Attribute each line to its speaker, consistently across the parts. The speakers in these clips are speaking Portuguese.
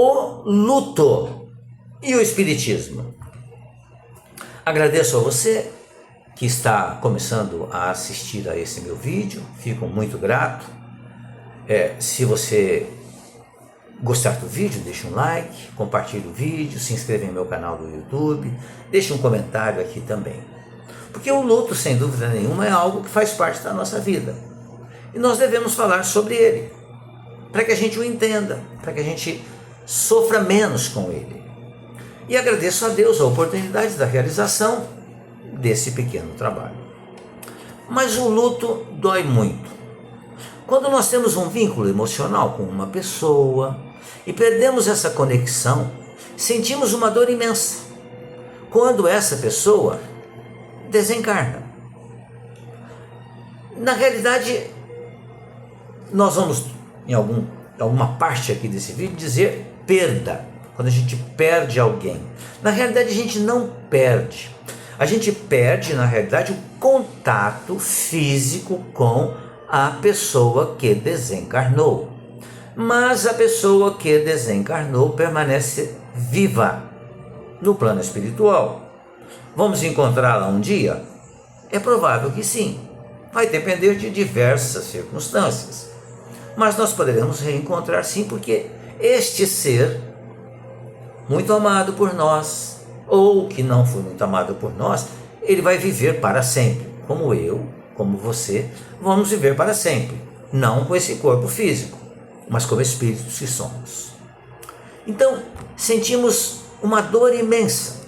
Speaker 1: o luto e o espiritismo. Agradeço a você que está começando a assistir a esse meu vídeo, fico muito grato. Se você gostar do vídeo, deixe um like, compartilhe o vídeo, se inscreva em meu canal do YouTube, deixe um comentário aqui também. Porque o luto, sem dúvida nenhuma, é algo que faz parte da nossa vida. E nós devemos falar sobre ele, para que a gente o entenda, para que a gente sofra menos com ele. E agradeço a Deus a oportunidade da realização desse pequeno trabalho. Mas o luto dói muito. Quando nós temos um vínculo emocional com uma pessoa e perdemos essa conexão, sentimos uma dor imensa quando essa pessoa desencarna. Na realidade, nós vamos, em alguma parte aqui desse vídeo, dizer perda. Quando a gente perde alguém. Na realidade, a gente não perde. A gente perde, na realidade, o contato físico com a pessoa que desencarnou. Mas a pessoa que desencarnou permanece viva no plano espiritual. Vamos encontrá-la um dia? É provável que sim. Vai depender de diversas circunstâncias. Mas nós poderemos reencontrar sim, porque este ser, muito amado por nós, ou que não foi muito amado por nós, ele vai viver para sempre. Como eu, como você, vamos viver para sempre. Não com esse corpo físico, mas como espíritos que somos. Então, sentimos uma dor imensa.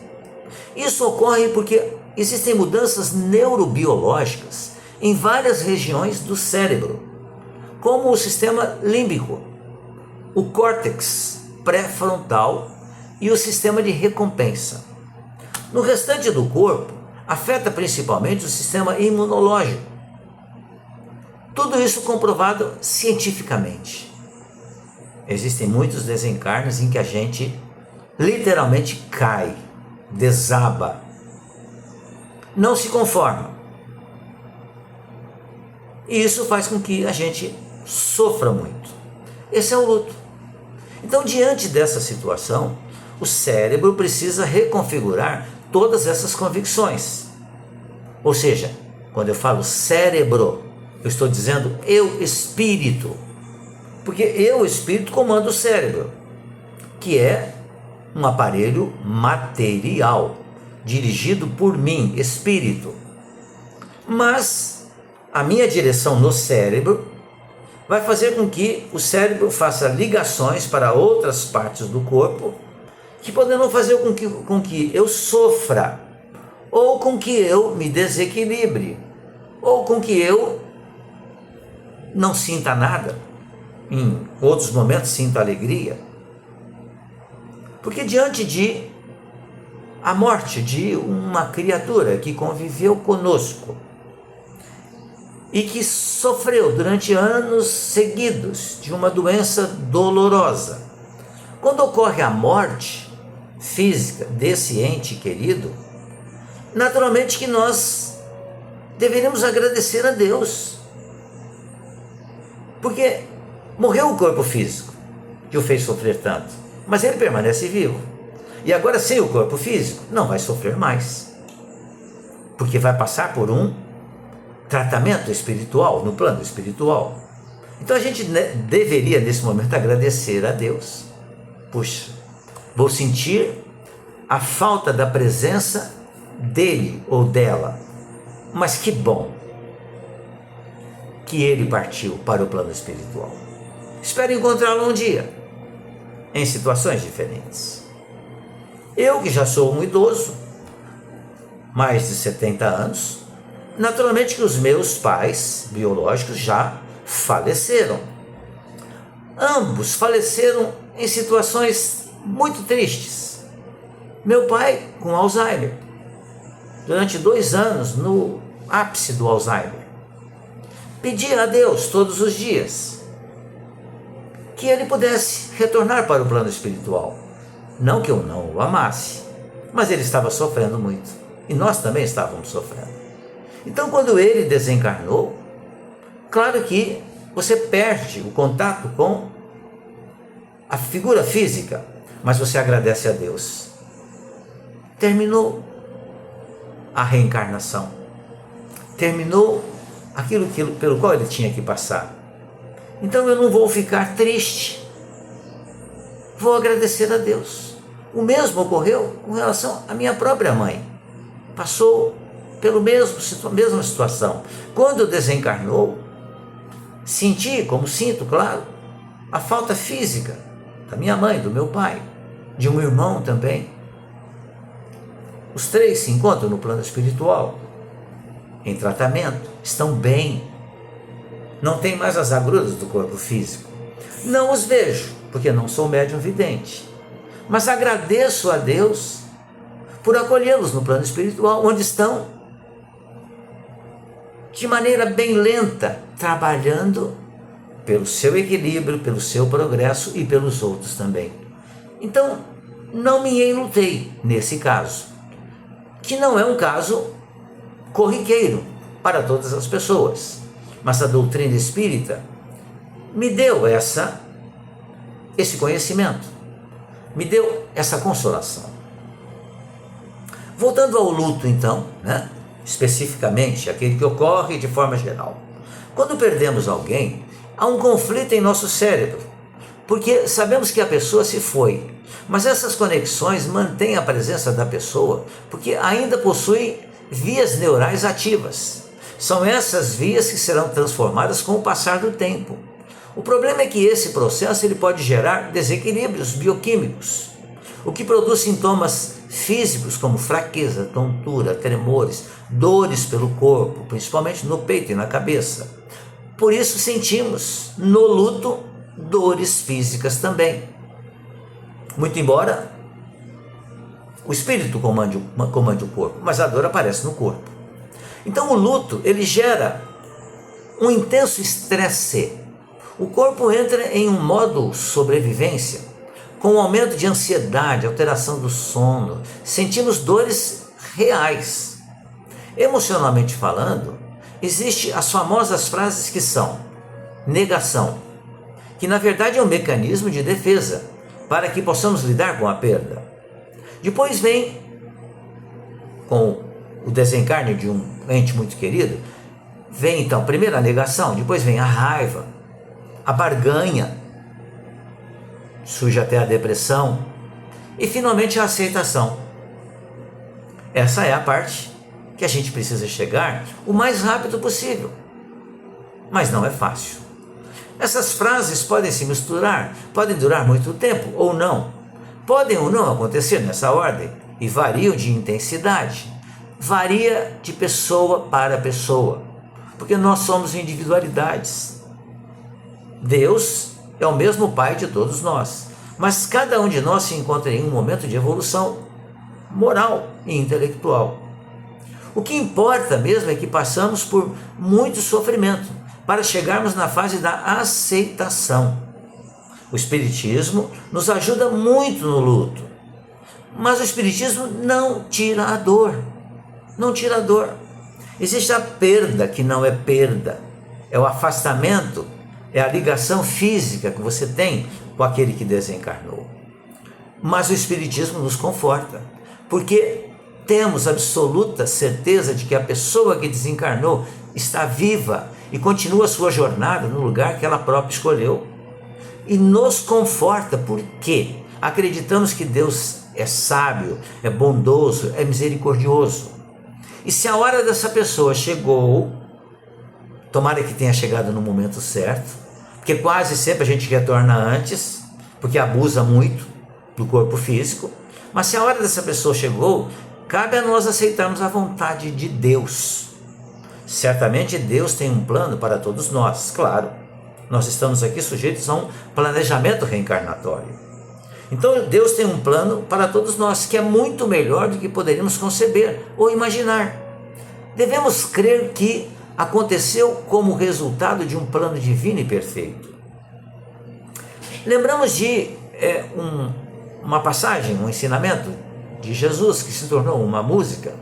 Speaker 1: Isso ocorre porque existem mudanças neurobiológicas em várias regiões do cérebro, como o sistema límbico, o córtex pré-frontal e o sistema de recompensa. No restante do corpo, afeta principalmente o sistema imunológico. Tudo isso comprovado cientificamente. Existem muitos desencarnes em que a gente literalmente cai, desaba, não se conforma. E isso faz com que a gente sofra muito. Esse é o luto. Então, diante dessa situação, o cérebro precisa reconfigurar todas essas convicções. Ou seja, quando eu falo cérebro, eu estou dizendo eu, espírito. Porque eu, espírito, comando o cérebro, que é um aparelho material, dirigido por mim, espírito. Mas a minha direção no cérebro vai fazer com que o cérebro faça ligações para outras partes do corpo que poderão fazer com que eu sofra, ou com que eu me desequilibre, ou com que eu não sinta nada. Em outros momentos sinto alegria. Porque diante de a morte de uma criatura que conviveu conosco e que sofreu durante anos seguidos de uma doença dolorosa, quando ocorre a morte física desse ente querido, naturalmente que nós deveríamos agradecer a Deus, porque morreu o corpo físico que o fez sofrer tanto, mas ele permanece vivo. E agora, sem o corpo físico, não vai sofrer mais, porque vai passar por um tratamento espiritual, no plano espiritual. Então a gente deveria nesse momento agradecer a Deus. Puxa, vou sentir a falta da presença dele ou dela, mas que bom que ele partiu para o plano espiritual. Espero encontrá-lo um dia, em situações diferentes. Eu, que já sou um idoso, mais de 70 anos, naturalmente que os meus pais biológicos já faleceram. Ambos faleceram em situações muito tristes. Meu pai com Alzheimer, durante 2 anos no ápice do Alzheimer. Pedia a Deus todos os dias que ele pudesse retornar para o plano espiritual. Não que eu não o amasse, mas ele estava sofrendo muito. E nós também estávamos sofrendo. Então, quando ele desencarnou, claro que você perde o contato com a figura física, mas você agradece a Deus. Terminou a reencarnação. Terminou aquilo pelo qual ele tinha que passar. Então eu não vou ficar triste. Vou agradecer a Deus. O mesmo ocorreu com relação à minha própria mãe. Passou pela mesma situação. Quando desencarnou, senti, como sinto, claro, a falta física da minha mãe, do meu pai, de um irmão também. Os três se encontram no plano espiritual, em tratamento, estão bem, não tem mais as agruras do corpo físico. Não os vejo, porque não sou médium vidente, mas agradeço a Deus por acolhê-los no plano espiritual, onde estão de maneira bem lenta, trabalhando pelo seu equilíbrio, pelo seu progresso e pelos outros também. Então, não me enlutei nesse caso, que não é um caso corriqueiro para todas as pessoas, mas a doutrina espírita me deu esse conhecimento, me deu essa consolação. Voltando ao luto, então, especificamente aquele que ocorre de forma geral. Quando perdemos alguém, há um conflito em nosso cérebro, porque sabemos que a pessoa se foi, mas essas conexões mantêm a presença da pessoa, porque ainda possui vias neurais ativas. São essas vias que serão transformadas com o passar do tempo. O problema é que esse processo ele pode gerar desequilíbrios bioquímicos, o que produz sintomas físicos como fraqueza, tontura, tremores, dores pelo corpo, principalmente no peito e na cabeça. Por isso sentimos no luto dores físicas também. Muito embora o espírito comande o corpo, mas a dor aparece no corpo. Então o luto ele gera um intenso estresse. O corpo entra em um modo sobrevivência, com um aumento de ansiedade, alteração do sono, sentimos dores reais. Emocionalmente falando, existem as famosas frases que são negação, que na verdade é um mecanismo de defesa, para que possamos lidar com a perda. Depois vem, com o desencarne de um ente muito querido, vem então primeiro a negação, depois vem a raiva, a barganha, surge até a depressão e finalmente a aceitação. Essa é a parte que a gente precisa chegar o mais rápido possível, mas não é fácil. Essas frases podem se misturar, podem durar muito tempo ou não, podem ou não acontecer nessa ordem e variam de intensidade, varia de pessoa para pessoa, porque nós somos individualidades. Deus é o mesmo Pai de todos nós, mas cada um de nós se encontra em um momento de evolução moral e intelectual. O que importa mesmo é que passamos por muito sofrimento para chegarmos na fase da aceitação. O Espiritismo nos ajuda muito no luto, mas o Espiritismo não tira a dor, não tira a dor. Existe a perda que não é perda, é o afastamento, é a ligação física que você tem com aquele que desencarnou. Mas o Espiritismo nos conforta, porque temos absoluta certeza de que a pessoa que desencarnou está viva e continua a sua jornada no lugar que ela própria escolheu. E nos conforta porque acreditamos que Deus é sábio, é bondoso, é misericordioso. E se a hora dessa pessoa chegou, tomara que tenha chegado no momento certo, porque quase sempre a gente retorna antes, porque abusa muito do corpo físico, mas se a hora dessa pessoa chegou, cabe a nós aceitarmos a vontade de Deus. Certamente Deus tem um plano para todos nós, claro, nós estamos aqui sujeitos a um planejamento reencarnatório. Então Deus tem um plano para todos nós, que é muito melhor do que poderíamos conceber ou imaginar. Devemos crer que aconteceu como resultado de um plano divino e perfeito. Lembramos de uma passagem, um ensinamento de Jesus que se tornou uma música.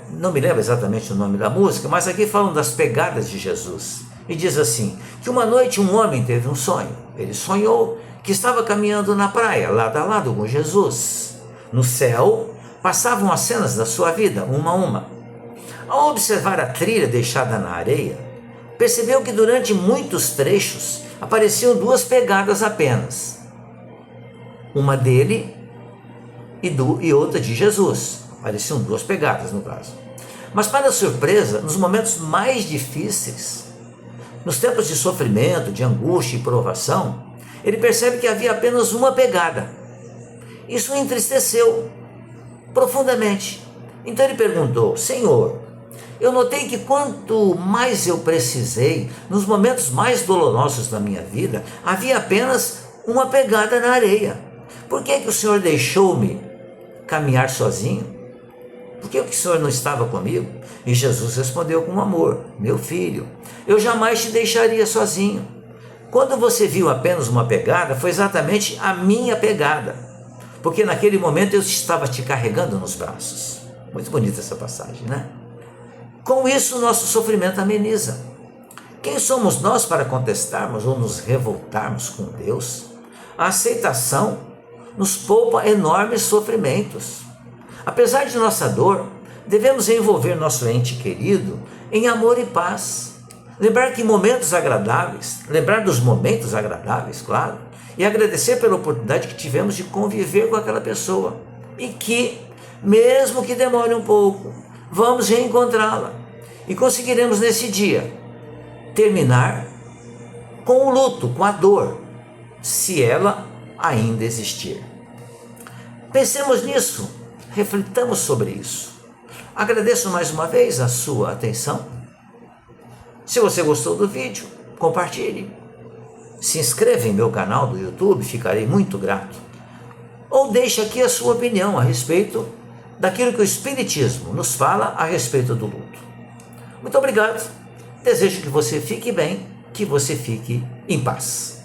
Speaker 1: Não me lembro exatamente o nome da música, mas aqui falam das pegadas de Jesus. E diz assim, que uma noite um homem teve um sonho. Ele sonhou que estava caminhando na praia, lado a lado com Jesus. No céu, passavam as cenas da sua vida, uma a uma. Ao observar a trilha deixada na areia, percebeu que durante muitos trechos apareciam duas pegadas apenas. Uma dele e outra de Jesus. Apareciam duas pegadas no caso. Mas para surpresa, nos momentos mais difíceis, nos tempos de sofrimento, de angústia e provação, ele percebe que havia apenas uma pegada. Isso o entristeceu profundamente. Então ele perguntou: Senhor, eu notei que quanto mais eu precisei, nos momentos mais dolorosos da minha vida, havia apenas uma pegada na areia. Por que o Senhor deixou-me caminhar sozinho? Por que o Senhor não estava comigo? E Jesus respondeu com amor: meu filho, eu jamais te deixaria sozinho. Quando você viu apenas uma pegada, foi exatamente a minha pegada, porque naquele momento eu estava te carregando nos braços. Muito bonita essa passagem, né? Com isso, nosso sofrimento ameniza. Quem somos nós para contestarmos ou nos revoltarmos com Deus? A aceitação nos poupa enormes sofrimentos. Apesar de nossa dor, devemos envolver nosso ente querido em amor e paz. Lembrar dos momentos agradáveis, claro, e agradecer pela oportunidade que tivemos de conviver com aquela pessoa. E que, mesmo que demore um pouco, vamos reencontrá-la. E conseguiremos nesse dia terminar com o luto, com a dor, se ela ainda existir. Pensemos nisso, reflitamos sobre isso. Agradeço mais uma vez a sua atenção. Se você gostou do vídeo, compartilhe. Se inscreva em meu canal do YouTube, ficarei muito grato. Ou deixe aqui a sua opinião a respeito daquilo que o Espiritismo nos fala a respeito do luto. Muito obrigado. Desejo que você fique bem, que você fique em paz.